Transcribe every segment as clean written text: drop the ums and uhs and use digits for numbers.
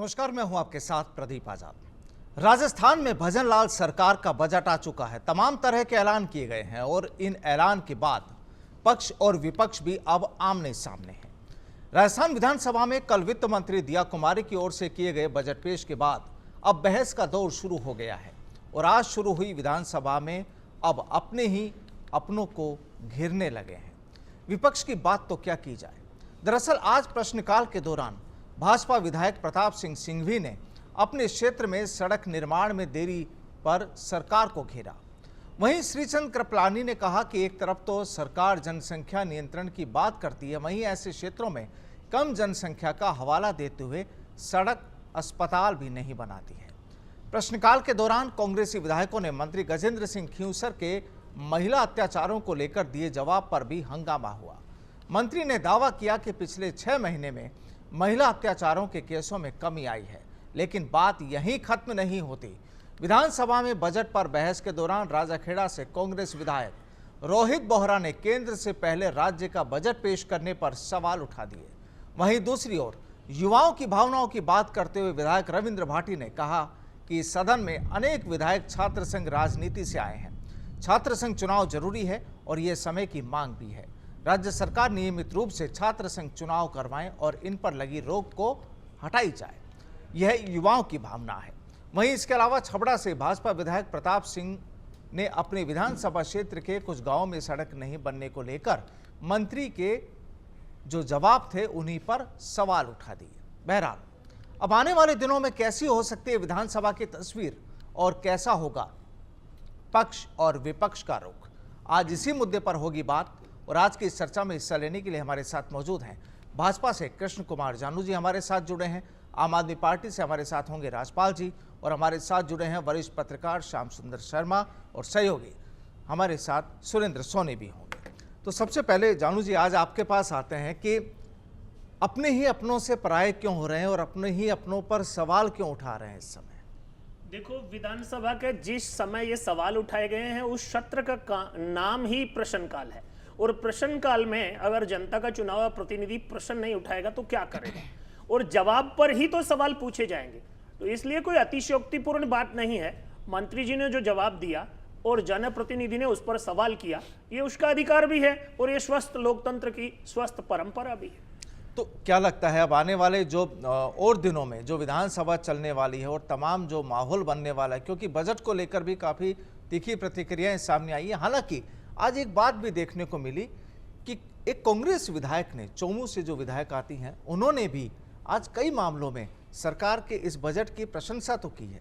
नमस्कार, मैं हूं आपके साथ प्रदीप आजाद। राजस्थान में भजन लाल सरकार का बजट आ चुका है। तमाम तरह के ऐलान किए गए हैं और इन ऐलान के बाद पक्ष और विपक्ष भी अब आमने सामने हैं। राजस्थान विधानसभा में कल वित्त मंत्री दिया कुमारी की ओर से किए गए बजट पेश के बाद अब बहस का दौर शुरू हो गया है और आज शुरू हुई विधानसभा में अब अपने ही अपनों को घेरने लगे हैं। विपक्ष की बात तो क्या की जाए। दरअसल आज प्रश्नकाल के दौरान भाजपा विधायक प्रताप सिंह सिंघवी ने अपने क्षेत्र में सड़क निर्माण में देरी पर सरकार को घेरा। वहीं श्रीचंद कृपलानी ने कहा कि एक तरफ तो सरकार जनसंख्या नियंत्रण की बात करती है, वहीं ऐसे क्षेत्रों में कम जनसंख्या का हवाला देते हुए सड़क अस्पताल भी नहीं बनाती है। प्रश्नकाल के दौरान कांग्रेसी विधायकों ने मंत्री गजेंद्र सिंह खींवसर के महिला अत्याचारों को लेकर दिए जवाब पर भी हंगामा हुआ। मंत्री ने दावा किया कि पिछले 6 महीने में महिला अत्याचारों के केसों में कमी आई है, लेकिन बात यहीं खत्म नहीं होती। विधानसभा में बजट पर बहस के दौरान राजाखेड़ा से कांग्रेस विधायक रोहित बोहरा ने केंद्र से पहले राज्य का बजट पेश करने पर सवाल उठा दिए। वहीं दूसरी ओर युवाओं की भावनाओं की बात करते हुए विधायक रविंद्र भाटी ने कहा कि सदन में अनेक विधायक छात्र संघ राजनीति से आए हैं। छात्र संघ चुनाव जरूरी है और ये समय की मांग भी है। राज्य सरकार नियमित रूप से छात्र संघ चुनाव करवाएं और इन पर लगी रोक को हटाई जाए, यह युवाओं की भावना है। वहीं इसके अलावा छबड़ा से भाजपा विधायक प्रताप सिंह ने अपने विधानसभा क्षेत्र के कुछ गांवों में सड़क नहीं बनने को लेकर मंत्री के जो जवाब थे उन्हीं पर सवाल उठा दिए। बहरहाल अब आने वाले दिनों में कैसी हो सकती है विधानसभा की तस्वीर और कैसा होगा पक्ष और विपक्ष का रुख, आज इसी मुद्दे पर होगी बात। और आज की इस चर्चा में हिस्सा लेने के लिए हमारे साथ मौजूद हैं भाजपा से कृष्ण कुमार जानू जी हमारे साथ जुड़े हैं, आम आदमी पार्टी से हमारे साथ होंगे राजपाल जी और हमारे साथ जुड़े हैं वरिष्ठ पत्रकार श्याम सुंदर शर्मा और सहयोगी हमारे साथ सुरेंद्र सोनी भी होंगे। तो सबसे पहले जानू जी आज आपके पास आते हैं कि अपने ही अपनों से पराये क्यों हो रहे हैं और अपने ही अपनों पर सवाल क्यों उठा रहे हैं इस समय। देखो, विधानसभा के जिस समय ये सवाल उठाए गए हैं उस सत्र का नाम ही प्रश्नकाल है और प्रश्नकाल में अगर जनता का चुनाव प्रतिनिधि प्रश्न नहीं उठाएगा तो क्या करेगा और जवाब पर ही तो सवाल पूछे जाएंगे। तो इसलिए कोई अतिशयोक्तिपूर्ण बात नहीं है। मंत्री जी ने जो जवाब दिया और जनप्रतिनिधि ने उस पर सवाल किया, ये उसका अधिकार भी है और ये स्वस्थ लोकतंत्र की स्वस्थ परंपरा भी है। तो क्या लगता है अब आने वाले जो और दिनों में जो विधानसभा चलने वाली है और तमाम जो माहौल बनने वाला है, क्योंकि बजट को लेकर भी काफ़ी तीखी प्रतिक्रियाएं सामने आई है। हालांकि आज एक बात भी देखने को मिली कि एक कांग्रेस विधायक ने, चौमू से जो विधायक आती हैं, उन्होंने भी आज कई मामलों में सरकार के इस बजट की प्रशंसा तो की है।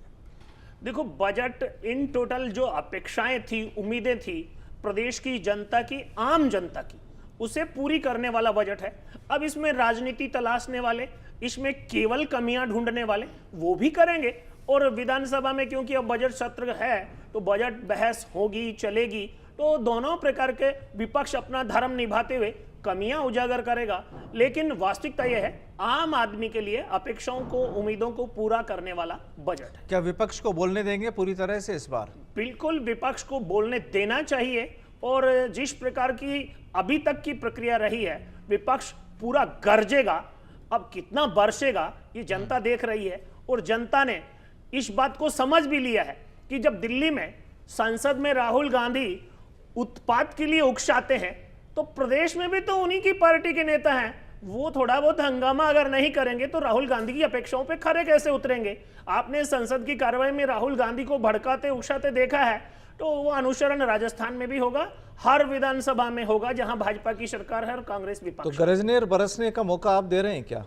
देखो, बजट इन टोटल जो अपेक्षाएं थी, उम्मीदें थी प्रदेश की जनता की, आम जनता की, उसे पूरी करने वाला बजट है। अब इसमें राजनीति तलाशने वाले, इसमें केवल कमियां ढूंढने वाले वो भी करेंगे और विधानसभा में क्योंकि अब बजट सत्र है तो बजट बहस होगी, चलेगी, तो दोनों प्रकार के विपक्ष अपना धर्म निभाते हुए कमियां उजागर करेगा। लेकिन वास्तविकता यह है, आम आदमी के लिए अपेक्षाओं को, उम्मीदों को पूरा करने वाला बजट है। क्या विपक्ष को बोलने देंगे पूरी तरह से इस बार? बिल्कुल विपक्ष को बोलने देना चाहिए और जिस प्रकार की अभी तक की प्रक्रिया रही है, विपक्ष पूरा गरजेगा। अब कितना बरसेगा ये जनता देख रही है और जनता ने इस बात को समझ भी लिया है कि जब दिल्ली में संसद में राहुल गांधी उत्पात के लिए उकसाते हैं तो प्रदेश में भी तो उन्हीं की पार्टी के नेता हैं, वो थोड़ा बहुत हंगामा अगर नहीं करेंगे तो राहुल गांधी की अपेक्षाओं पे खरे कैसे उतरेंगे। आपने संसद की कार्रवाई में राहुल गांधी को भड़काते उकसाते देखा है, तो वो अनुसरण राजस्थान में भी होगा, हर विधानसभा में होगा जहां भाजपा की सरकार है और कांग्रेस विपक्ष। तो गरजने और बरसने का मौका आप दे रहे हैं क्या?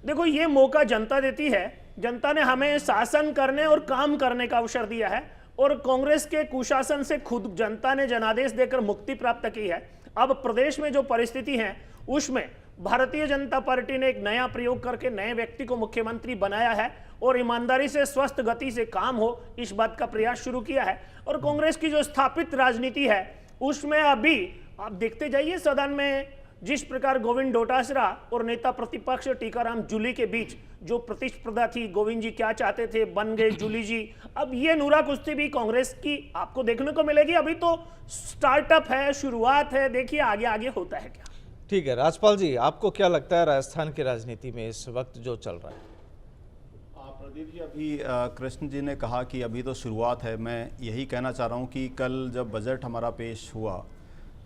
देखो, ये मौका जनता देती है। जनता ने हमें शासन करने और काम करने का अवसर दिया है और कांग्रेस के कुशासन से खुद जनता ने जनादेश देकर मुक्ति प्राप्त की है। अब प्रदेश में जो परिस्थिति है उसमें भारतीय जनता पार्टी ने एक नया प्रयोग करके नए व्यक्ति को मुख्यमंत्री बनाया है और ईमानदारी से, स्वस्थ गति से काम हो, इस बात का प्रयास शुरू किया है। और कांग्रेस की जो स्थापित राजनीति है उसमें अभी आप देखते जाइए, सदन में जिस प्रकार गोविंद डोटासरा और नेता प्रतिपक्ष टीकाराम जूली के बीच जो प्रतिस्पर्धा थी, गोविंद जी क्या चाहते थे, बन गए जूली जी। अब ये नूरा कुश्ती भी कांग्रेस की आपको देखने को मिलेगी। अभी तो स्टार्टअप है, शुरुआत है, देखिए आगे आगे होता है क्या। ठीक है राजपाल जी, आपको क्या लगता है राजस्थान की राजनीति में इस वक्त जो चल रहा है? प्रदीप जी, अभी कृष्ण जी ने कहा कि अभी तो शुरुआत है। मैं यही कहना चाह रहा हूँ कि कल जब बजट हमारा पेश हुआ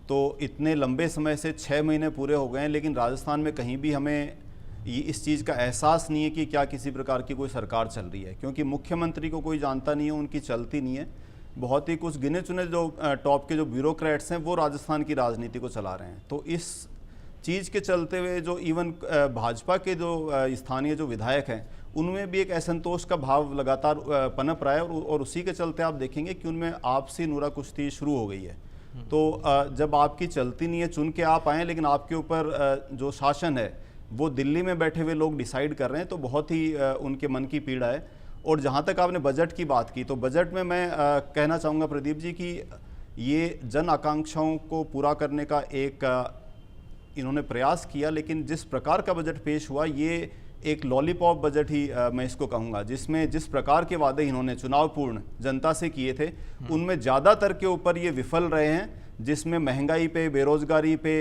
तो इतने लंबे समय से 6 महीने पूरे हो गए हैं, लेकिन राजस्थान में कहीं भी हमें इस चीज़ का एहसास नहीं है कि क्या किसी प्रकार की कोई सरकार चल रही है, क्योंकि मुख्यमंत्री को कोई जानता नहीं है, उनकी चलती नहीं है। बहुत ही कुछ गिने चुने जो टॉप के जो ब्यूरोक्रेट्स हैं वो राजस्थान की राजनीति को चला रहे हैं। तो इस चीज़ के चलते हुए जो इवन भाजपा के जो स्थानीय जो विधायक हैं उनमें भी एक असंतोष का भाव लगातार पनप रहा है, और उसी के चलते आप देखेंगे कि उनमें आपसी नूरा कुश्ती शुरू हो गई है। तो जब आपकी चलती नहीं है, चुन के आप आए, लेकिन आपके ऊपर जो शासन है वो दिल्ली में बैठे हुए लोग डिसाइड कर रहे हैं, तो बहुत ही उनके मन की पीड़ा है। और जहाँ तक आपने बजट की बात की, तो बजट में मैं कहना चाहूँगा प्रदीप जी कि ये जन आकांक्षाओं को पूरा करने का एक इन्होंने प्रयास किया, लेकिन जिस प्रकार का बजट पेश हुआ ये एक लॉलीपॉप बजट ही मैं इसको कहूँगा, जिसमें जिस प्रकार के वादे इन्होंने चुनाव पूर्ण जनता से किए थे उनमें ज़्यादातर के ऊपर ये विफल रहे हैं, जिसमें महंगाई पे, बेरोजगारी पे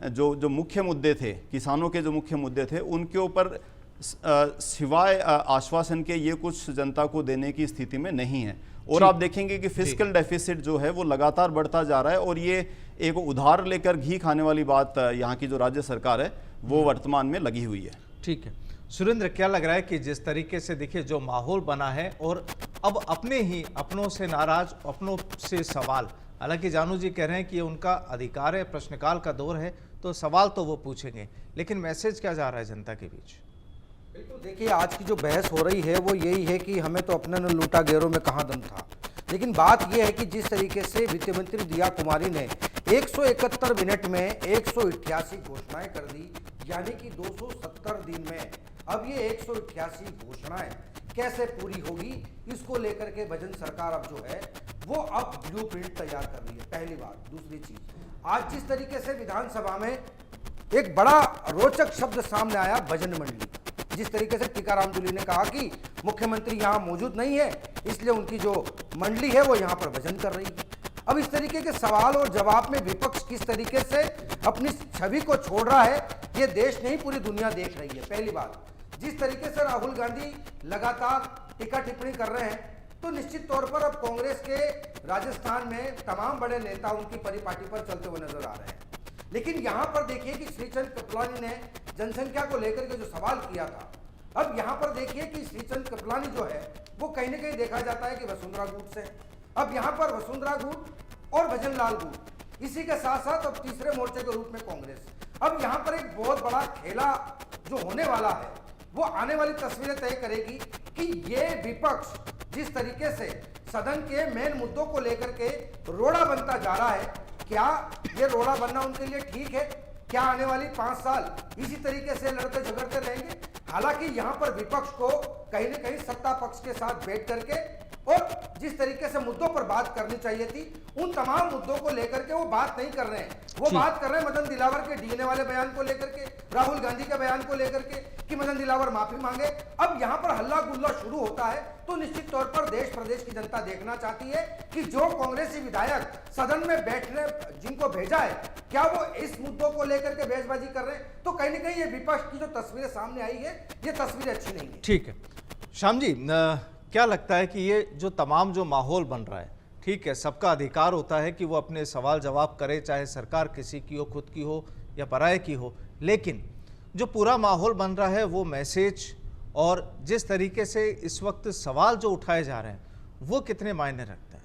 जो मुख्य मुद्दे थे, किसानों के जो मुख्य मुद्दे थे, उनके ऊपर सिवाय आश्वासन के ये कुछ जनता को देने की स्थिति में नहीं है। और आप देखेंगे कि फिस्कल डेफिसिट जो है वो लगातार बढ़ता जा रहा है, और ये एक उधार लेकर घी खाने वाली बात यहाँ की जो राज्य सरकार है वो वर्तमान में लगी हुई है। ठीक है सुरेंद्र, क्या लग रहा है कि जिस तरीके से देखिए जो माहौल बना है और अब अपनों से नाराज, अपनों से सवाल, हालांकि जानू जी कह रहे हैं कि ये उनका अधिकार है, प्रश्नकाल का दौर है तो सवाल तो वो पूछेंगे, लेकिन मैसेज क्या जा रहा है जनता के बीच? बिल्कुल, देखिए आज की जो बहस हो रही है वो यही है कि हमें तो अपने न लूटा गैरों में कहाँ दम था। लेकिन बात यह है कि जिस तरीके से वित्त मंत्री दिया कुमारी ने 171 मिनट में 188 घोषणाएं कर दी, यानी कि 270 दिन में अब ये 188 घोषणाएं कैसे पूरी होगी, इसको लेकर के भजन सरकार अब जो है वो अब ब्लूप्रिंट तैयार कर रही है, पहली बात। दूसरी चीज, आज जिस तरीके से विधानसभा में एक बड़ा रोचक शब्द सामने आया, भजन मंडली, जिस तरीके से टीकाराम जूली ने कहा कि मुख्यमंत्री यहाँ मौजूद नहीं है इसलिए उनकी जो मंडली है वो यहाँ पर भजन कर रही है। अब इस तरीके के सवाल और जवाब में विपक्ष किस तरीके से अपनी छवि को छोड़ रहा है ये देश नहीं पूरी दुनिया देख रही है। पहली बात, जिस तरीके से राहुल गांधी लगातार टीका टिप्पणी कर रहे हैं तो निश्चित तौर पर अब कांग्रेस के राजस्थान में तमाम बड़े नेता उनकी परिपाटी पर चलते हुए नजर आ रहे हैं। लेकिन यहां पर देखिए कि श्रीचंद कृपलानी ने जनसंख्या को लेकर के जो सवाल किया था, अब यहां पर देखिए कि श्रीचंद कृपलानी जो है वो कहीं ना कहीं देखा जाता है कि वसुंधरा गुट से, अब यहां पर वसुंधरा गुट और भजन लाल गुट, इसी के साथ साथ अब तीसरे मोर्चे के रूप में कांग्रेस। अब यहां पर एक बहुत बड़ा खेला जो होने वाला है वो आने वाली तस्वीरें तय करेगी कि ये विपक्ष जिस तरीके से सदन के मेन मुद्दों को लेकर के रोड़ा बनता जा रहा है, क्या ये रोड़ा बनना उनके लिए ठीक है? क्या आने वाली 5 साल इसी तरीके से लड़ते झगड़ते रहेंगे? हालांकि यहां पर विपक्ष को कहीं न कहीं सत्ता पक्ष के साथ बैठ करके और जिस तरीके से मुद्दों पर बात करनी चाहिए थी उन तमाम मुद्दों को लेकर के वो बात नहीं कर रहे हैं। वो बात कर रहे हैं मदन दिलावर के डीएनए वाले बयान को लेकर के, राहुल गांधी के बयान को लेकर के कि मदन दिलावर माफी मांगे। अब यहाँ पर हल्ला गुल्ला शुरू होता है तो निश्चित तौर पर देश प्रदेश की जनता देखना चाहती है कि जो कांग्रेसी विधायक सदन में बैठने जिनको भेजा है क्या वो इस मुद्दों को लेकर के बहसबाजी कर रहे हैं? तो कहीं ना कहीं ये विपक्ष की जो तस्वीरें सामने आई है ये तस्वीरें अच्छी नहीं है। ठीक है श्याम जी, क्या लगता है कि ये जो तमाम जो माहौल बन रहा है, ठीक है सबका अधिकार होता है कि वो अपने सवाल जवाब करे, चाहे सरकार किसी की हो, खुद की हो या पराये की हो, लेकिन जो पूरा माहौल बन रहा है वो मैसेज और जिस तरीके से इस वक्त सवाल जो उठाए जा रहे हैं वो कितने मायने रखते हैं?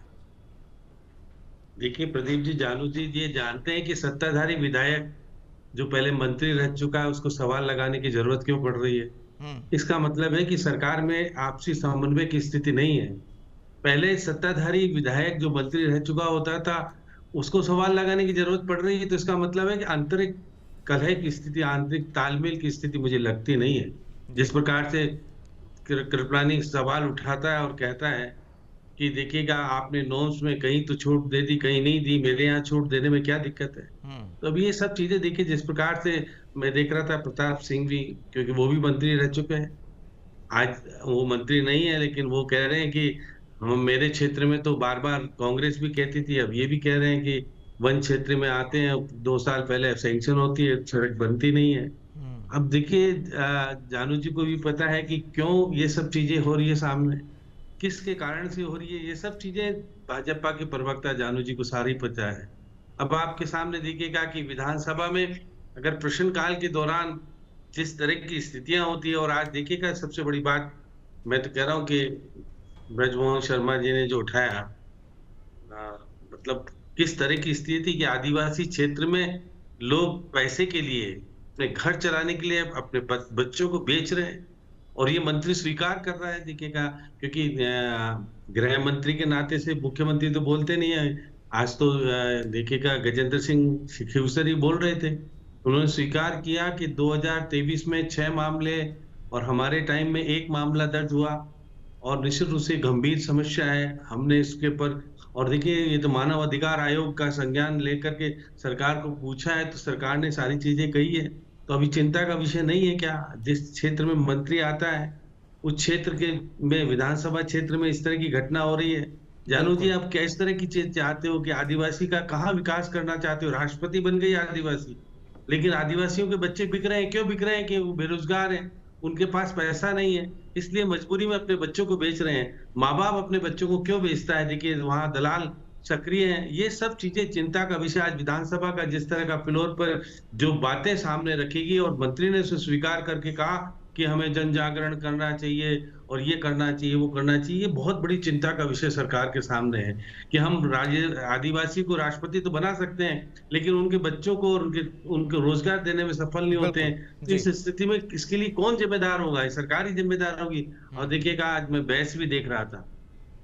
देखिए प्रदीप जी, जानू जी ये जानते हैं कि सत्ताधारी विधायक जो पहले मंत्री रह चुका है उसको सवाल लगाने की जरूरत क्यों पड़ रही है। इसका मतलब है कि सरकार में आपसी समन्वय की स्थिति नहीं है। पहले सत्ताधारी विधायक जो मंत्री रह चुका होता था उसको सवाल लगाने की जरूरत पड़ रही है, तो इसका मतलब है कि आंतरिक कलह की स्थिति, आंतरिक तालमेल की स्थिति मुझे लगती नहीं है। जिस प्रकार से कृपलानी सवाल उठाता है और कहता है कि देखिएगा आपने नॉर्म्स में कहीं तो छूट दे दी, कहीं नहीं दी, मेरे यहाँ छूट देने में क्या दिक्कत है। तो अभी ये सब चीजें देखिए, जिस प्रकार से मैं देख रहा था प्रताप सिंह भी, क्योंकि वो भी मंत्री रह चुके हैं, आज वो मंत्री नहीं है लेकिन वो कह रहे हैं कि हम मेरे क्षेत्र में तो बार बार कांग्रेस भी कहती थी, अब ये भी कह रहे हैं कि वन क्षेत्र में आते हैं 2 साल पहले सैंक्शन होती है, सड़क बनती नहीं है। अब देखिए जानू जी को भी पता है कि क्यों ये सब चीजें हो रही है सामने, किसके कारण से हो रही है, ये सब चीजें भाजपा के प्रवक्ता जानू जी को सारी पता है। अब आपके सामने देखिएगा कि विधानसभा में अगर प्रश्नकाल के दौरान जिस तरह की स्थितियां होती है, और आज देखिएगा सबसे बड़ी बात मैं तो कह रहा हूं कि ब्रजमोहन शर्मा जी ने जो उठाया, मतलब किस तरह की स्थिति थी कि आदिवासी क्षेत्र में लोग पैसे के लिए, अपने घर चलाने के लिए अपने बच्चों को बेच रहे हैं, और ये मंत्री स्वीकार कर रहा है देखिएगा, क्योंकि गृह मंत्री के नाते से मुख्यमंत्री तो बोलते नहीं है। आज तो देखिएगा गजेंद्र सिंह खीवसर बोल रहे थे, उन्होंने स्वीकार किया कि 2023 में 6 मामले और हमारे टाइम में 1 मामला दर्ज हुआ, और निश्चित रूप से गंभीर समस्या है। हमने इसके ऊपर, और देखिए ये तो मानव अधिकार आयोग का संज्ञान लेकर के सरकार को पूछा है, तो सरकार ने सारी चीजें कही है। तो अभी चिंता का विषय नहीं है क्या? जिस क्षेत्र में मंत्री आता है उस क्षेत्र के में, विधानसभा क्षेत्र में इस तरह की घटना हो रही है। जानू जी, आप किस तरह की चीज चाहते हो कि आदिवासी का कहाँ विकास करना चाहते हो? राष्ट्रपति बन गई आदिवासी, लेकिन आदिवासियों के बच्चे बिक रहे हैं। क्यों बिक रहे हैं? कि वो बेरोजगार हैं, उनके पास पैसा नहीं है, इसलिए मजबूरी में अपने बच्चों को बेच रहे हैं। माँ बाप अपने बच्चों को क्यों बेचता है? देखिए वहां दलाल सक्रिय हैं। ये सब चीजें चिंता का विषय। आज विधानसभा का जिस तरह का फ्लोर पर जो बातें सामने रखेगी, और मंत्री ने उसे स्वीकार करके कहा कि हमें जन जागरण करना चाहिए और ये करना चाहिए, वो करना चाहिए, ये बहुत बड़ी चिंता का विषय सरकार के सामने है कि हम आदिवासी को राष्ट्रपति तो बना सकते हैं, लेकिन उनके बच्चों को और उनको रोजगार देने में सफल नहीं होते हैं। तो इस स्थिति में इसके लिए कौन जिम्मेदार होगा? सरकार ही जिम्मेदार होगी। और देखिएगा आज मैं बहस भी देख रहा था,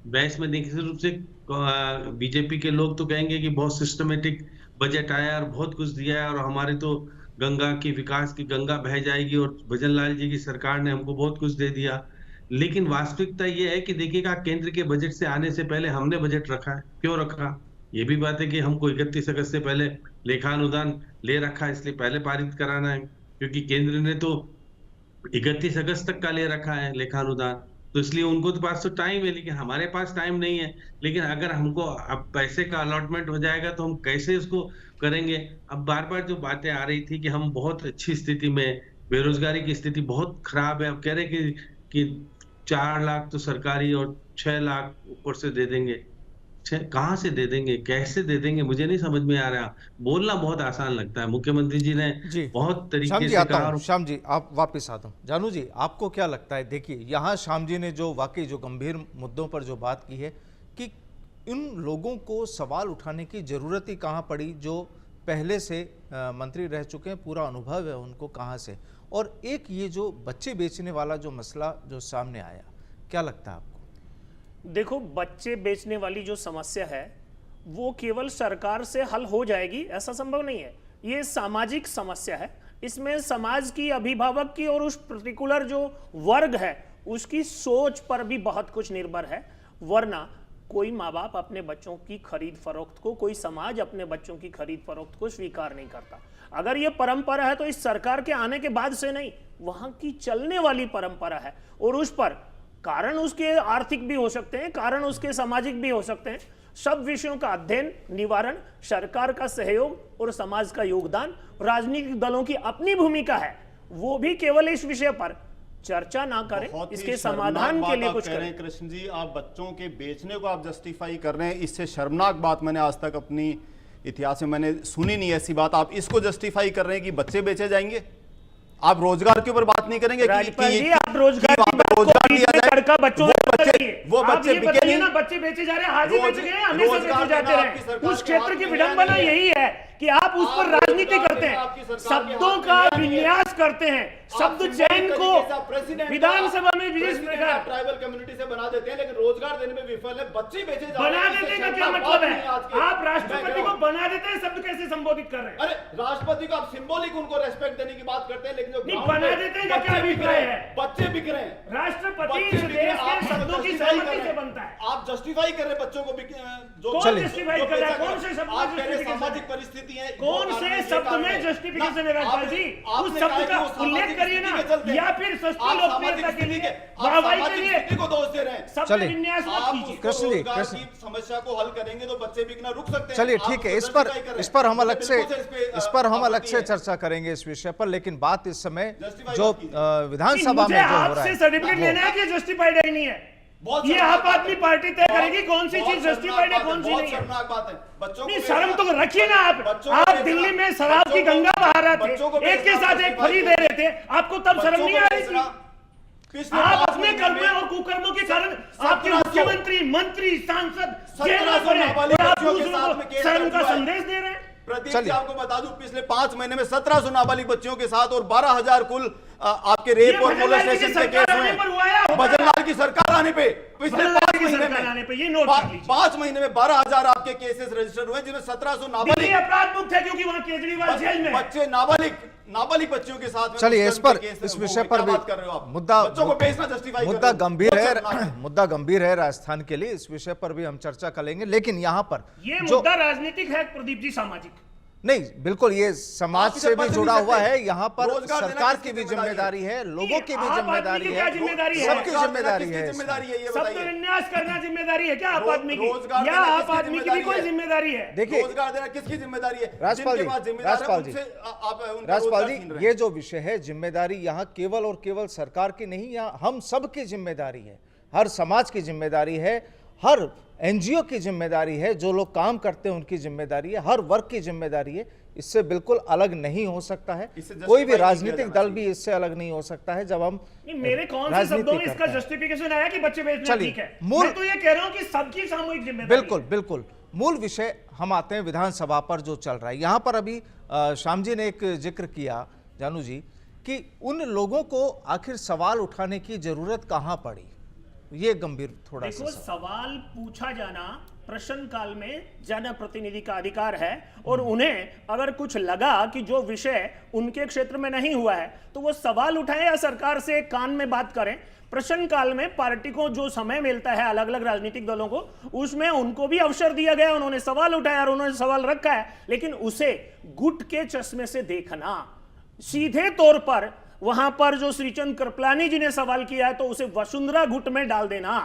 बहस में निश्चित रूप से बीजेपी के लोग तो कहेंगे कि बहुत सिस्टमेटिक बजट आया और बहुत कुछ दिया है, और हमारे तो गंगा की विकास की गंगा बह जाएगी, और भजन लाल जी की सरकार ने हमको बहुत कुछ दे दिया। लेकिन वास्तविकता ये है कि देखिएगा केंद्र के बजट से आने से पहले हमने बजट रखा है। क्यों रखा? ये भी बात है कि हमको 31 अगस्त से पहले लेखानुदान ले रखा है, इसलिए पहले पारित कराना है, क्योंकि केंद्र ने तो 31 अगस्त तक का ले रखा है लेखानुदान, तो इसलिए उनको तो पास तो टाइम है, लेकिन हमारे पास टाइम नहीं है। लेकिन अगर हमको अब पैसे का अलॉटमेंट हो जाएगा तो हम कैसे उसको करेंगे? अब बार बार जो बातें आ रही थी कि हम बहुत अच्छी स्थिति में, बेरोजगारी की स्थिति बहुत खराब है, अब कह रहे कि 4 लाख तो सरकारी और 6 लाख ऊपर से दे देंगे। कहाँ से दे देंगे, कैसे दे देंगे, मुझे नहीं समझ में आ रहा। बोलना बहुत आसान लगता है, मुख्यमंत्री जी ने बहुत तरीके से कहा। श्याम जी आप वापस आता हूँ। जानू जी आपको क्या लगता है? देखिए यहाँ श्याम जी ने जो वाकई जो गंभीर मुद्दों पर जो बात की है कि इन लोगों को सवाल उठाने की जरूरत ही कहाँ पड़ी, जो पहले से मंत्री रह चुके हैं, पूरा अनुभव है उनको, कहाँ से? और एक ये जो बच्चे बेचने वाला जो मसला जो सामने आया, क्या लगता है आपको? देखो, बच्चे बेचने वाली जो समस्या है वो केवल सरकार से हल हो जाएगी ऐसा संभव नहीं है। ये सामाजिक समस्या है, इसमें समाज की, अभिभावक की और उस पर्टिकुलर जो वर्ग है उसकी सोच पर भी बहुत कुछ निर्भर है। वरना कोई माँ बाप अपने बच्चों की खरीद फरोख्त को, कोई समाज अपने बच्चों की खरीद फरोख्त को स्वीकार नहीं करता। अगर ये परंपरा है तो इस सरकार के आने के बाद से नहीं, वहां की चलने वाली परंपरा है, और उस पर कारण उसके आर्थिक भी हो सकते हैं, कारण उसके सामाजिक भी हो सकते हैं। सब विषयों का अध्ययन, निवारण, सरकार का सहयोग और समाज का योगदान, राजनीतिक दलों की अपनी भूमिका है, वो भी केवल इस विषय पर चर्चा ना करें, इसके समाधान के लिए कुछ करें। कृष्ण जी, आप बच्चों के बेचने को आप जस्टिफाई कर रहे हैं, इससे शर्मनाक बात मैंने आज तक अपनी इतिहास में मैंने सुनी नहीं ऐसी बात। आप इसको जस्टिफाई कर रहे हैं कि बच्चे बेचे जाएंगे? आप रोजगार के ऊपर बात नहीं करेंगे आप रोजगार दिया जाए, बच्चों वो बच्चे बिके ना, बच्चे बेचे जा रहे हैं, हाजिर बेचे गए, हमेशा बेचे जाते रहे। उस क्षेत्र की विडंबना यही है कि आप उस पर राजनीति करते हैं, शब्दों का विन्यास करते हैं, शब्द चयन को विधानसभा में विशेष प्रकार ट्राइबल कम्युनिटी से बना देते हैं, लेकिन रोजगार देने में विफल है। बच्चे बेचे जा रहे हैं। बना देने का क्या मतलब है? आप राष्ट्रपति को बना देते हैं, शब्द कैसे संबोधित कर रहे हैं? अरे राष्ट्रपति को आप सिंबॉलिक उनको रेस्पेक्ट देने की बात करते हैं, लेकिन जो नहीं बना देते हैं, क्या अभिप्राय है? बच्चे बिक रहे हैं। राष्ट्रपति इस देश के शब्दों की सहमति से बनता है। आप जस्टिफाई कर रहे बच्चों को, कौन जस्टिफाई कर रहा है? कौन से शब्द सामाजिक परिस्थिति है, कौन से शब्द में जस्टिफिकेशन है? राजपाल जी, उस शब्द का उल्लेख करिए ना, या फिर सस्ती लोकप्रियता के लिए वाहवाही के लिए को दोष दे रहे हैं। सब विन्यास मत आप कीजिए। कृष्ण जी समस्या को हल करेंगे तो बच्चे बिकना रुक सकते हैं। चलिए ठीक है, इस पर हम अलग से चर्चा करेंगे इस विषय पर, लेकिन बात इस समय जो विधानसभा में जो हो रहा है, सर्टिफिकेट लेना है कि जस्टिफाइड है नहीं है, ये आप आदमी पार्टी तय करेगी कौन सी चीज जस्टिफाइड है कौन सी नहीं है। नहीं, शर्म तो रखिए ना आप दिल्ली में शराब की गंगा बहा रहे थे, एक के साथ एक फ्री दे रहे थे, आपको तब शर्म नहीं आ रही थी? आप अपने कर्मों और कुकर्मों के कारण आपके मुख्यमंत्री, मंत्री, सांसद जेल में पड़े और आप दूसरों को शर्म का संदेश दे रहे हैं। प्रदीप जी, आपको बता दूं, पिछले 5 महीने में 1700 नाबालिग बच्चियों के साथ और 12,000 कुल आपके रेप और मोलेस्टेशन के केस हुए भजनलाल की सरकार आने पे। पिछले 5 महीने में 12,000 आपके केसेस रजिस्टर्ड हुए, जिसमें 1700 नाबालिग अपराध मुक्त है क्योंकि वहां केजरीवाल जेल में बच्चे नाबालिग बच्चियों के साथ चलिए इस विषय पर भी मुद्दा गंभीर है राजस्थान के लिए, इस विषय पर भी हम चर्चा करेंगे। लेकिन यहाँ पर ये मुद्दा राजनीतिक है प्रदीप जी, सामाजिक नहीं, बिल्कुल ये समाज से भी जुड़ा हुआ है। यहाँ पर सरकार की भी जिम्मेदारी है, लोगों की भी जिम्मेदारी है, सबकी जिम्मेदारी है। सब तो विन्यास करना जिम्मेदारी है क्या आप आदमी की, या आप आदमी की भी कोई जिम्मेदारी है? देखिए रोजगार देना किसकी जिम्मेदारी है? राजपाल जी, ये जो विषय है जिम्मेदारी यहाँ केवल और केवल सरकार की नहीं, यहाँ हम सब की जिम्मेदारी है, हर समाज की जिम्मेदारी है, हर एनजीओ की जिम्मेदारी है, जो लोग काम करते हैं उनकी जिम्मेदारी है, हर वर्ग की जिम्मेदारी है। इससे बिल्कुल अलग नहीं हो सकता है, कोई भी राजनीतिक दल भी इससे अलग नहीं हो सकता है। जब हम मेरे कौन से शब्दों में इसका जस्टिफिकेशन आया कि बच्चे बेचना ठीक है? मैं तो ये कह रहा हूं कि सबकी सामूहिक जिम्मेदारी। बिल्कुल मूल विषय हम आते हैं विधानसभा पर जो चल रहा है। यहाँ पर अभी श्याम जी ने एक जिक्र किया, जानू जी, कि उन लोगों को आखिर सवाल उठाने की जरूरत कहां पड़ी, ये गंभीर थोड़ा सा सवाल पूछा जाना प्रश्नकाल में जनप्रतिनिधि का अधिकार है, और उन्हें अगर कुछ लगा कि जो विषय उनके क्षेत्र में नहीं हुआ है तो वो सवाल उठाएं या सरकार से कान में बात करें। प्रश्नकाल में पार्टी को जो समय मिलता है अलग अलग राजनीतिक दलों को, उसमें उनको भी अवसर दिया गया, उन्होंने सवाल उठाया और उन्होंने सवाल रखा है, लेकिन उसे गुट के चश्मे से देखना, सीधे तौर पर वहां पर जो श्रीचंद कृपलानी जी ने सवाल किया है तो उसे वसुंधरा गुट में डाल देना।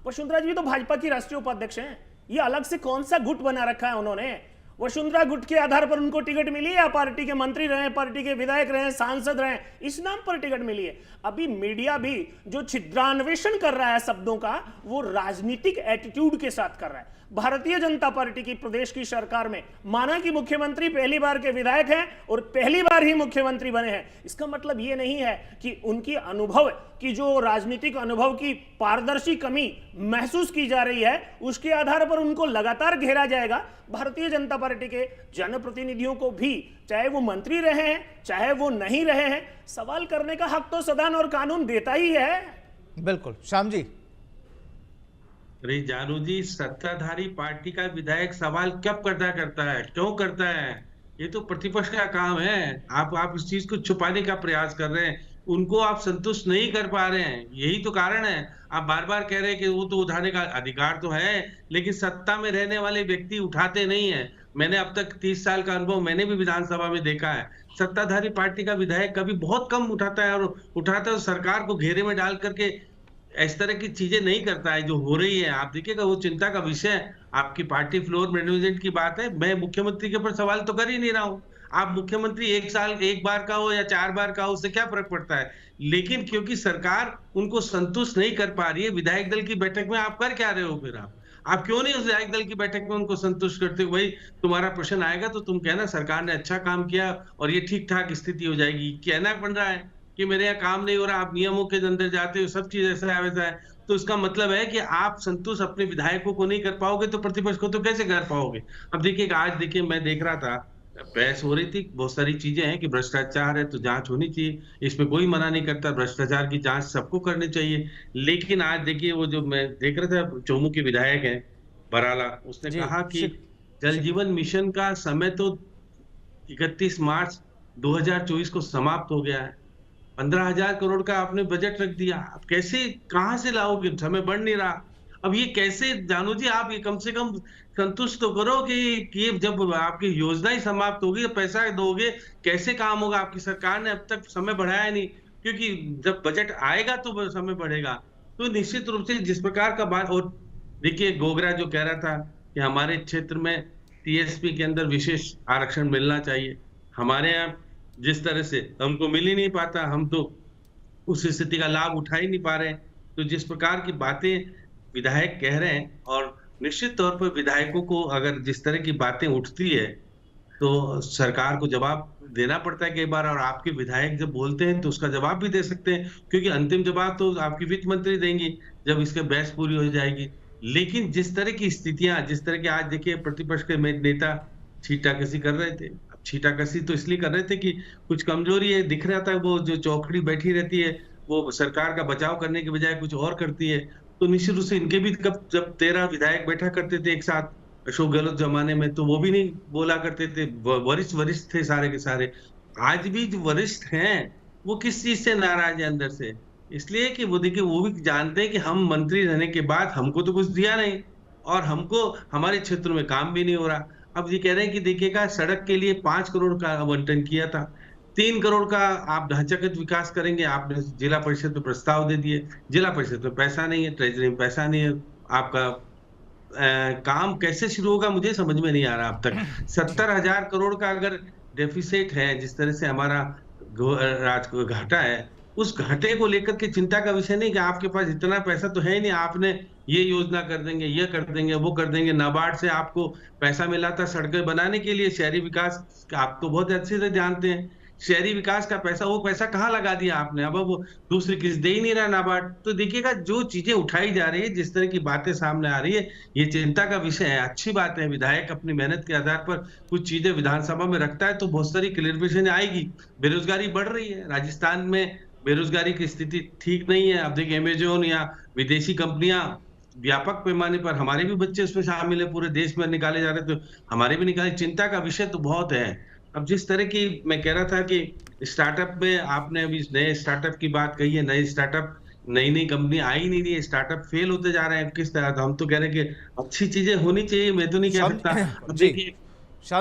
वसुंधरा जी तो भाजपा की राष्ट्रीय उपाध्यक्ष हैं, ये अलग से कौन सा गुट बना रखा है उन्होंने? वसुंधरा गुट के आधार पर उनको टिकट मिली है, या पार्टी के मंत्री रहे, पार्टी के विधायक रहे, सांसद रहे, इस नाम पर टिकट मिली है? अभी मीडिया भी जो छिद्रान्वेषण कर रहा है शब्दों का, वो राजनीतिक एटीट्यूड के साथ कर रहा है। भारतीय जनता पार्टी की प्रदेश की सरकार में माना कि मुख्यमंत्री पहली बार के विधायक हैं और पहली बार ही मुख्यमंत्री बने हैं, इसका मतलब यह नहीं है कि उनकी अनुभव की जो राजनीतिक अनुभव की पारदर्शी कमी महसूस की जा रही है, उसके आधार पर उनको लगातार घेरा जाएगा। भारतीय जनता पार्टी के जनप्रतिनिधियों को भी, चाहे वो मंत्री रहे हैं चाहे वो नहीं रहे हैं, सवाल करने का हक तो संविधान और कानून देता ही है। बिल्कुल। श्याम जी। अरे जानू जी, सत्ताधारी पार्टी का विधायक सवाल कब करता है, क्यों करता है? ये तो प्रतिपक्ष का काम है। आप इस चीज को छुपाने का प्रयास कर रहे हैं, उनको आप संतुष्ट नहीं कर पा रहे हैं, यही तो कारण है। आप बार बार कह रहे हैं कि वो तो उठाने का अधिकार तो है, लेकिन सत्ता में रहने वाले व्यक्ति उठाते नहीं है। मैंने अब तक 30 साल का अनुभव मैंने भी विधानसभा में देखा है, सत्ताधारी पार्टी का विधायक कभी बहुत कम उठाता है, और उठाता है तो सरकार को घेरे में डाल करके इस तरह की चीजें नहीं करता है जो हो रही है। आप देखिएगा, वो चिंता का विषय है। आपकी पार्टी फ्लोर मैनेजमेंट की बात है, मैं मुख्यमंत्री के ऊपर सवाल तो कर ही नहीं रहा हूँ। आप मुख्यमंत्री 1 साल 1 बार का हो या 4 बार का हो, उससे क्या फर्क पड़ता है? लेकिन क्योंकि सरकार उनको संतुष्ट नहीं कर पा रही है, विधायक दल की बैठक में आप कर क्या रहे हो? फिर आप क्यों नहीं उस विधायक दल की बैठक में उनको संतुष्ट करते हो? भाई तुम्हारा प्रश्न आएगा तो तुम कहना सरकार ने अच्छा काम किया और ये ठीक ठाक स्थिति हो जाएगी। कहना पड़ रहा है कि मेरे यहाँ काम नहीं हो रहा, आप नियमों के अंदर जाते हो, सब चीज ऐसा है वैसा है, तो इसका मतलब है कि आप संतुष्ट अपने विधायकों को नहीं कर पाओगे तो प्रतिपक्ष को तो कैसे कर पाओगे? अब देखिए, आज देखिए मैं देख रहा था, बहस हो रही थी, बहुत सारी चीजें हैं कि भ्रष्टाचार है तो जांच होनी चाहिए, इसमें कोई मना नहीं करता, भ्रष्टाचार की जांच सबको करनी चाहिए। लेकिन आज देखिए, वो जो मैं देख रहा था, चोमू के विधायक है बराला, उसने कहा कि जल जीवन मिशन का समय तो 31 मार्च 2024 को समाप्त हो गया है, 15,000 करोड़ का आपने बजट रख दिया, अब कैसे, कहां से लाओगे? समय बढ़ नहीं रहा। अब ये कैसे? जानू जी, आप ये कम से कम संतुष्ट तो करो कि जब आपकी योजना ही समाप्त होगी तो पैसा दोगे, कैसे काम होगा? आपकी सरकार ने अब तक समय बढ़ाया नहीं, क्योंकि जब बजट आएगा तो समय बढ़ेगा। तो निश्चित रूप से जिस प्रकार का बात, और देखिए गोगरा जो कह रहा था कि हमारे क्षेत्र में टीएसपी के अंदर विशेष आरक्षण मिलना चाहिए, हमारे यहाँ जिस तरह से हमको मिल ही नहीं पाता, हम तो उस स्थिति का लाभ उठा ही नहीं पा रहे हैं। तो जिस प्रकार की बातें विधायक कह रहे हैं, और निश्चित तौर पर विधायकों को अगर जिस तरह की बातें उठती है तो सरकार को जवाब देना पड़ता है कई बार, और आपके विधायक जब बोलते हैं तो उसका जवाब भी दे सकते हैं, क्योंकि अंतिम जवाब तो आपकी वित्त मंत्री देंगी जब इसके बहस पूरी हो जाएगी। लेकिन जिस तरह की स्थितियां, जिस तरह के आज देखिए प्रतिपक्ष के नेता छींटाकशी कर रहे थे। अब छींटाकशी तो इसलिए कर रहे थे कि कुछ कमजोरी है, दिख रहा था, वो जो चौकड़ी बैठी रहती है वो सरकार का बचाव करने के बजाय कुछ और करती है। तो निश्चित रूप से इनके भी जब 13 विधायक बैठा करते थे एक साथ अशोक गहलोत जमाने में, तो वो भी नहीं बोला करते थे, वरिष्ठ थे सारे के सारे। आज भी जो वरिष्ठ हैं वो किस चीज से नाराज है अंदर से, इसलिए कि वो देखिए वो भी जानते हैं कि हम मंत्री रहने के बाद हमको तो कुछ दिया नहीं, और हमको हमारे क्षेत्र में काम भी नहीं हो रहा। अब ये कह रहे हैं कि देखिएगा सड़क के लिए 5 करोड़ का आवंटन किया था, 3 करोड़ का आप ढांचागत विकास करेंगे, आपने जिला परिषद में प्रस्ताव दे दिए, जिला परिषद में पैसा नहीं है, ट्रेजरी में पैसा नहीं है, आपका काम कैसे शुरू होगा मुझे समझ में नहीं आ रहा अब तक। 70,000 करोड़ का अगर डेफिसिट है, जिस तरह से हमारा घाटा है, उस घाटे को लेकर के चिंता का विषय नहीं कि आपके पास इतना पैसा तो है ही नहीं, आपने ये योजना कर देंगे, ये कर देंगे, वो कर देंगे। नाबार्ड से आपको पैसा मिला था सड़कें बनाने के लिए, शहरी विकास आप तो बहुत अच्छे से जानते हैं, शहरी विकास का पैसा, वो पैसा कहाँ लगा दिया आपने? अब वो दूसरी किस्त दे ही नहीं रहा नाबार्ड। तो देखिएगा जो चीजें उठाई जा रही है, जिस तरह की बातें सामने आ रही है, ये चिंता का विषय है। अच्छी बात है, विधायक अपनी मेहनत के आधार पर कुछ चीजें विधानसभा में रखता है तो बहुत सारी क्लियरिफिकेशन आएगी। बेरोजगारी बढ़ रही है, राजस्थान में बेरोजगारी की स्थिति ठीक नहीं है। अब देखिए अमेजोन या विदेशी कंपनियां व्यापक पैमाने पर, हमारे भी बच्चे उसमें शामिल है, पूरे देश में निकाले जा रहे, तो हमारे भी निकाले। चिंता का विषय तो बहुत है। अब जिस तरह की मैं कह रहा था कि स्टार्टअप में आपने अभी नए स्टार्टअप की बात कही है, नए स्टार्टअप, नई कंपनी आई नहीं रही है, स्टार्टअप फेल होते जा रहे हैं। किस तरह? तो हम तो कह रहे हैं कि अच्छी चीजें होनी चाहिए, मैं तो नहीं कह सकता। अब देखिए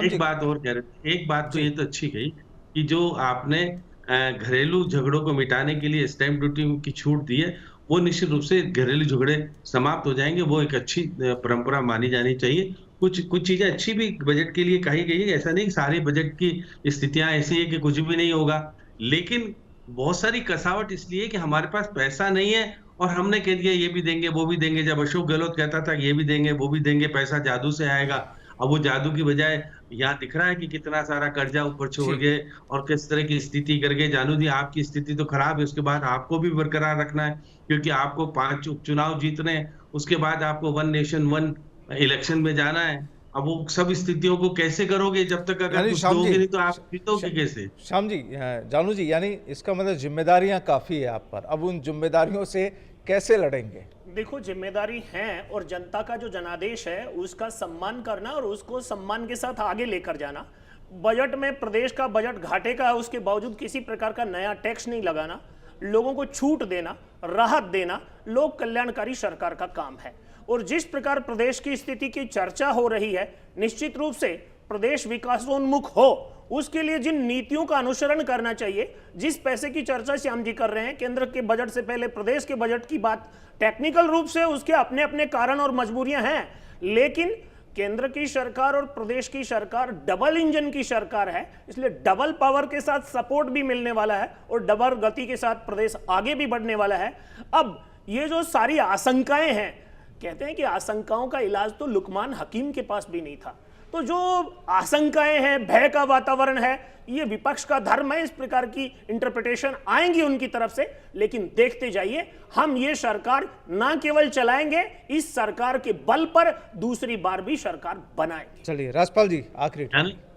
एक बात और कह रहे थे, एक बात तो ये तो अच्छी कही कि जो आपने घरेलू झगड़ों को मिटाने के लिए स्टैंप ड्यूटी की छूट दी है, वो निश्चित रूप से घरेलू झगड़े समाप्त हो जाएंगे। वो एक अच्छी परंपरा मानी जानी चाहिए। कुछ चीजें अच्छी भी बजट के लिए कही गई है, ऐसा नहीं सारी बजट की स्थितियां ऐसी है कि कुछ भी नहीं होगा, लेकिन बहुत सारी कसावट इसलिए कि हमारे पास पैसा नहीं है और हमने कह दिया ये भी देंगे वो भी देंगे। जब अशोक गहलोत कहता था ये भी देंगे वो भी देंगे, पैसा जादू से आएगा, अब वो जादू की बजाय यहाँ दिख रहा है कि कितना सारा कर्जा ऊपर छोड़ गए और किस तरह की स्थिति कर गए। जानू जी आपकी स्थिति तो खराब है, उसके बाद आपको भी बरकरार रखना है क्योंकि आपको 5 उपचुनाव जीतने हैं, उसके बाद आपको 1 नेशन 1 इलेक्शन में जाना है। अब वो सब स्थितियों को कैसे करोगे जब तक अगर कुछ दोगे नहीं तो आप जीतोगे कैसे? श्याम जी, जानू जी, यानी इसका मतलब जिम्मेदारियां काफी है आप पर, अब उन जिम्मेदारियों से कैसे लड़ेंगे? देखो जिम्मेदारी है, और जनता का जो जनादेश है उसका सम्मान करना और उसको सम्मान के साथ आगे लेकर जाना। बजट में प्रदेश का बजट घाटे का है, उसके बावजूद किसी प्रकार का नया टैक्स नहीं लगाना, लोगों को छूट देना, राहत देना लोक कल्याणकारी सरकार का काम है। और जिस प्रकार प्रदेश की स्थिति की चर्चा हो रही है, निश्चित रूप से प्रदेश विकासोन्मुख हो उसके लिए जिन नीतियों का अनुसरण करना चाहिए, जिस पैसे की चर्चा श्याम जी कर रहे हैं, केंद्र के बजट से पहले प्रदेश के बजट की बात, टेक्निकल रूप से उसके अपने अपने कारण और मजबूरियां हैं, लेकिन केंद्र की सरकार और प्रदेश की सरकार डबल इंजन की सरकार है, इसलिए डबल पावर के साथ सपोर्ट भी मिलने वाला है और डबल गति के साथ प्रदेश आगे भी बढ़ने वाला है। अब ये जो सारी आशंकाएं हैं, कहते हैं कि आशंकाओं का इलाज तो लुकमान हकीम के पास भी नहीं था, तो जो आशंकाएं हैं, भय का वातावरण है, ये विपक्ष का धर्म है, इस प्रकार की इंटरप्रिटेशन आएंगी उनकी तरफ से, लेकिन देखते जाइए हम ये सरकार ना केवल चलाएंगे, इस सरकार के बल पर दूसरी बार भी सरकार बनाएंगे। चलिए राजपाल जी आखिरी।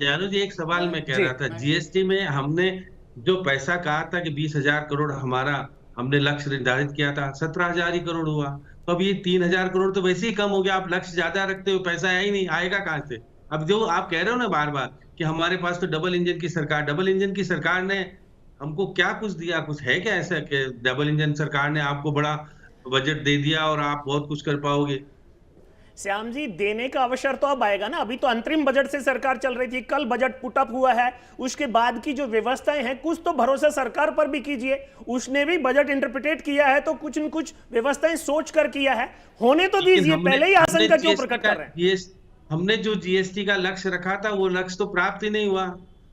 जानू जी एक सवाल मैं कह रहा था, जीएसटी में हमने जो पैसा कहा था कि 20,000 करोड़ हमारा हमने लक्ष्य निर्धारित किया था, 17,000 ही करोड़ हुआ। तो अब ये 3,000 करोड़ तो वैसे ही कम हो गया, आप लक्ष्य ज्यादा रखते हो, पैसा है ही नहीं, आएगा कहां से? अब जो आप कह रहे हो ना बार बार कि हमारे पास तो डबल इंजन की सरकार ने हमको क्या कुछ दिया? कुछ है क्या ऐसा कि डबल इंजन सरकार ने आपको बड़ा बजट दे दिया और आप बहुत कुछ कर पाओगे? श्याम जी, देने का अवसर तो अब आएगा ना। अभी तो अंतरिम बजट से सरकार चल रही थी, कल बजट पुट अप हुआ है, उसके बाद की जो व्यवस्थाएं हैं कुछ तो भरोसा सरकार पर भी कीजिए। उसने भी बजट इंटरप्रिटेट किया है तो कुछ न कुछ व्यवस्थाएं सोच कर किया है, होने तो दीजिए। पहले ही आशंका क्यों प्रकट कर रहे हैं? हमने जो जीएसटी का लक्ष्य रखा था वो लक्ष्य तो प्राप्त ही नहीं हुआ,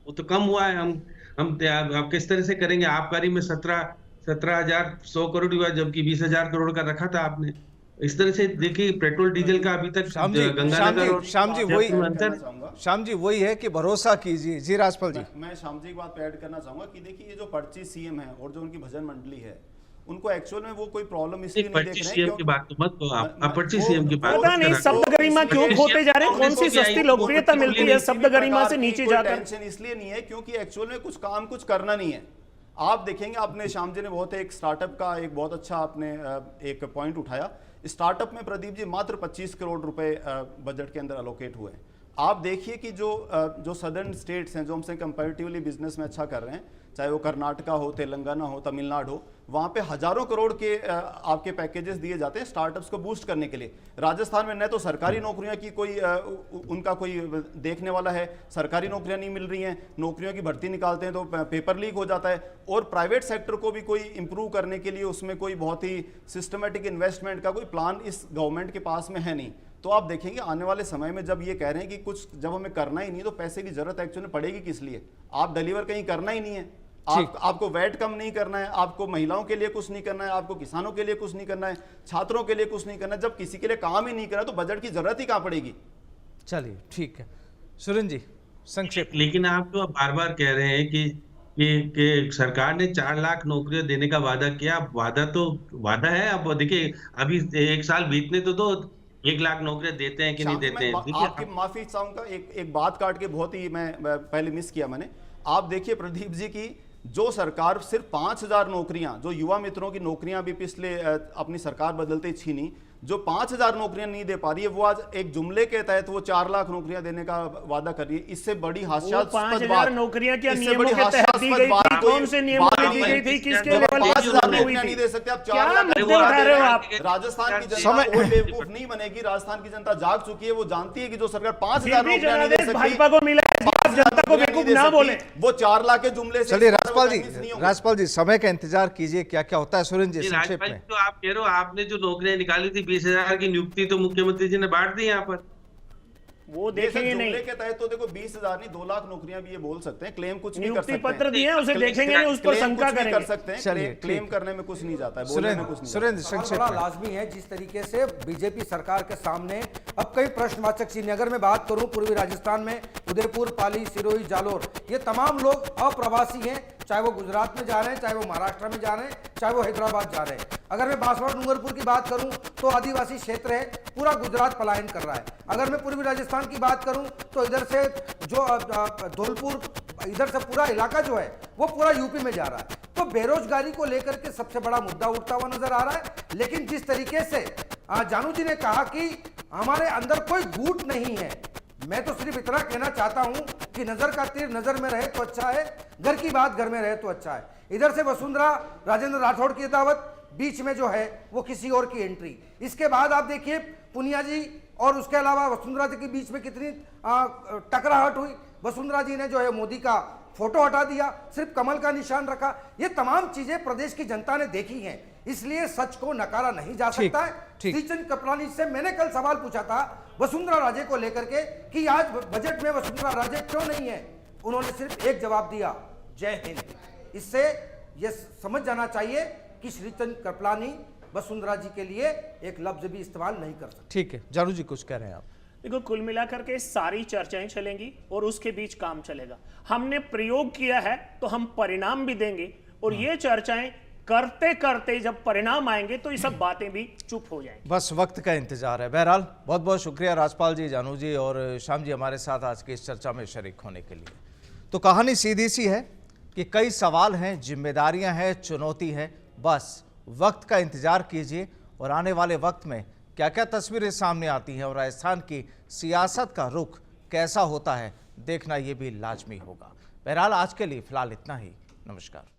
वो तो कम हुआ है। हम आप किस तरह से करेंगे? आबकारी में 17,100 करोड़ हुआ, जबकि 20,000 करोड़ का रखा था आपने। इस तरह से देखिए, पेट्रोल डीजल का अभी तक गंगानगर और श्याम जी वही है कि भरोसा कीजिए। जी राजपाल जी, मैं श्याम जी की बात पे ऐड करना चाहूंगा कि देखिए, ये जो पर्ची सीएम है और जो उनकी भजन मंडली है, उनको एक्चुअल में वो कोई प्रॉब्लम इसलिए नहीं देख रहे हैं। की बात तो मत करो आप, पर्ची सीएम की बात पता नहीं शब्द गरिमा क्यों खोते जा रहे हैं, कौन सी सस्ती लोकप्रियता मिलती है शब्द गरिमा से नीचे जाकर। टेंशन इसलिए नहीं है क्योंकि एक्चुअल में कुछ करना नहीं है। आप देखेंगे, आपने श्याम जी ने बहुत एक स्टार्टअप का एक बहुत अच्छा आपने एक पॉइंट उठाया। स्टार्टअप में प्रदीप जी मात्र 25 करोड़ रुपए बजट के अंदर अलोकेट हुए हैं। आप देखिए कि जो सदर्न स्टेट्स हैं जो हमसे कंपैरेटिवली बिजनेस में अच्छा कर रहे हैं, चाहे वो कर्नाटका हो, तेलंगाना हो, तमिलनाडु हो, वहाँ पे हजारों करोड़ के आपके पैकेजेस दिए जाते हैं स्टार्टअप्स को बूस्ट करने के लिए। राजस्थान में न तो सरकारी नौकरियां की कोई उनका कोई देखने वाला है, सरकारी नौकरियां नहीं मिल रही हैं, नौकरियों की भर्ती निकालते हैं तो पेपर लीक हो जाता है, और प्राइवेट सेक्टर को भी कोई इंप्रूव करने के लिए उसमें कोई बहुत ही सिस्टमेटिक इन्वेस्टमेंट का कोई प्लान इस गवर्नमेंट के पास में है नहीं। तो आप देखेंगे आने वाले समय में जब ये कह रहे हैं कि कुछ जब हमें करना ही नहीं, तो पैसे की जरूरत एक्चुअली पड़ेगी किस लिए? आप डिलीवर कहीं करना ही नहीं है, आपको वैट कम नहीं करना है, आपको महिलाओं के लिए कुछ नहीं करना है, आपको किसानों के लिए कुछ नहीं करना है, छात्रों के लिए कुछ नहीं करना है। जब किसी के लिए काम ही नहीं करना तो बजट की जरूरत ही कहां पड़ेगी? चलिए ठीक है सुरेंद्र जी, संक्षेप। लेकिन आप तो बार बार कह रहे हैं कि सरकार ने 4 लाख नौकरियां देने का वादा किया। वादा है। अब देखिए, अभी 1 साल बीतने तो दो, 1 लाख नौकरियां देते हैं कि नहीं देते हैं। आपकी माफी चाहूंगा, एक बात काट के बहुत ही मैं पहले मिस किया मैंने। आप देखिए प्रदीप जी की जो सरकार सिर्फ 5,000 नौकरियां, जो युवा मित्रों की नौकरियां भी पिछले अपनी सरकार बदलते ही छीनी, जो 5,000 नौकरियां नहीं दे पा रही है, वो आज एक जुमले के तहत वो 4 लाख नौकरियां देने का वादा कर रही है। इससे बड़ी हास्यास्पद बात, नौकरियां क्या नियमों के तहत दी गई थी? कौन से नियमों में दी गई थी? किसके लेवल पर 5,000 नौकरियां नहीं दे सकते आप, 4 लाख उठा रहे हो आप? राजस्थान की जनता कोई बेवकूफ नहीं बनेगी। राजस्थान की जनता जाग चुकी है, वो जानती है कि जो सरकार 5,000 नौकरियां नहीं दे सकती, भाजपा को मिला, जनता को बेवकूफ ना बोले, वो 4 लाख के जुमले से। चलिए राजपाल जी समय का इंतजार कीजिए, क्या क्या होता है। सुरेंद्र जी संक्षेप में। तो आप कह रहे हो आपने जो नौकरियां निकाली थी 20,000 की नियुक्ति तो मुख्यमंत्री जी ने बांट दी यहाँ पर, वो देखेंगे नहीं के तहत तो देखो 20,000 नहीं 2 लाख नौकरियां भी ये बोल सकते हैं, क्लेम कुछ नहीं कर सकते, पत्र दिए उसे देखेंगे नहीं, उस पर शंका करेंगे, कर सकते हैं, क्लेम करने में कुछ नहीं जाता है, बोलने में कुछ नहीं। सुरेंद्र संक्षेप में लाजमी है जिस तरीके से बीजेपी सरकार के सामने अब कई प्रश्नवाचक चिन्ह। अगर मैं बात करूं पूर्वी राजस्थान में उदयपुर, पाली, सिरोही, जालोर, ये तमाम लोग अप्रवासी हैं, चाहे वो गुजरात में जा रहे हैं, चाहे वो महाराष्ट्र में जा रहे हैं, चाहे वो हैदराबाद जा रहे हैं। अगर मैं बांसवाड़ा डूंगरपुर की बात करूं तो आदिवासी क्षेत्र है, पूरा गुजरात पलायन कर रहा है। अगर मैं पूर्वी राजस्थान की बात करूं तो इधर से जो धौलपुर, इधर से पूरा इलाका जो है वो पूरा यूपी में जा रहा है। तो बेरोजगारी को लेकर के सबसे बड़ा मुद्दा उठता हुआ नजर आ रहा है। लेकिन जिस तरीके से जानू जी ने कहा कि हमारे अंदर कोई गूट नहीं है, मैं तो सिर्फ इतना कहना चाहता हूं कि नजर का तीर नजर में रहे तो अच्छा है, घर की बात घर में रहे तो अच्छा है। इधर से वसुंधरा राजेंद्र राठौड़ की दावत, बीच में जो है वो किसी और की एंट्री। इसके बाद आप देखिए पुनिया जी और उसके अलावा वसुंधरा जी के बीच में कितनी टकराहट हुई। वसुंधरा जी ने जो है मोदी का फोटो हटा दिया, सिर्फ कमल का निशान रखा। ये तमाम चीजें प्रदेश की जनता ने देखी हैं, इसलिए सच को नकारा नहीं जा सकता है। श्रीचंद कृपलानी से मैंने कल सवाल पूछा था वसुंधरा राजे को लेकर के कि आज बजट में वसुंधरा राजे क्यों नहीं है, उन्होंने सिर्फ एक जवाब दिया, जय हिंद। इससे यह समझ जाना चाहिए कि श्रीचंद कृपलानी वसुंधरा जी के लिए एक लफ्ज भी इस्तेमाल नहीं कर सकते। ठीक है, जानू जी कुछ कह रहे हैं आप। देखो, कुल मिलाकर के सारी चर्चाएं चलेंगी और उसके बीच काम चलेगा। हमने प्रयोग किया है तो हम परिणाम भी देंगे, और ये चर्चाएं करते करते जब परिणाम आएंगे तो ये सब बातें भी चुप हो जाएंगी। बस वक्त का इंतजार है। बहरहाल बहुत बहुत शुक्रिया राजपाल जी, जानू जी और श्याम जी हमारे साथ आज की इस चर्चा में शरीक होने के लिए। तो कहानी सीधी सी है कि कई सवाल हैं, जिम्मेदारियां हैं, चुनौती है, बस वक्त का इंतजार कीजिए और आने वाले वक्त में क्या क्या तस्वीरें सामने आती हैं और राजस्थान की सियासत का रुख कैसा होता है देखना ये भी लाजमी होगा। बहरहाल आज के लिए फिलहाल इतना ही। नमस्कार।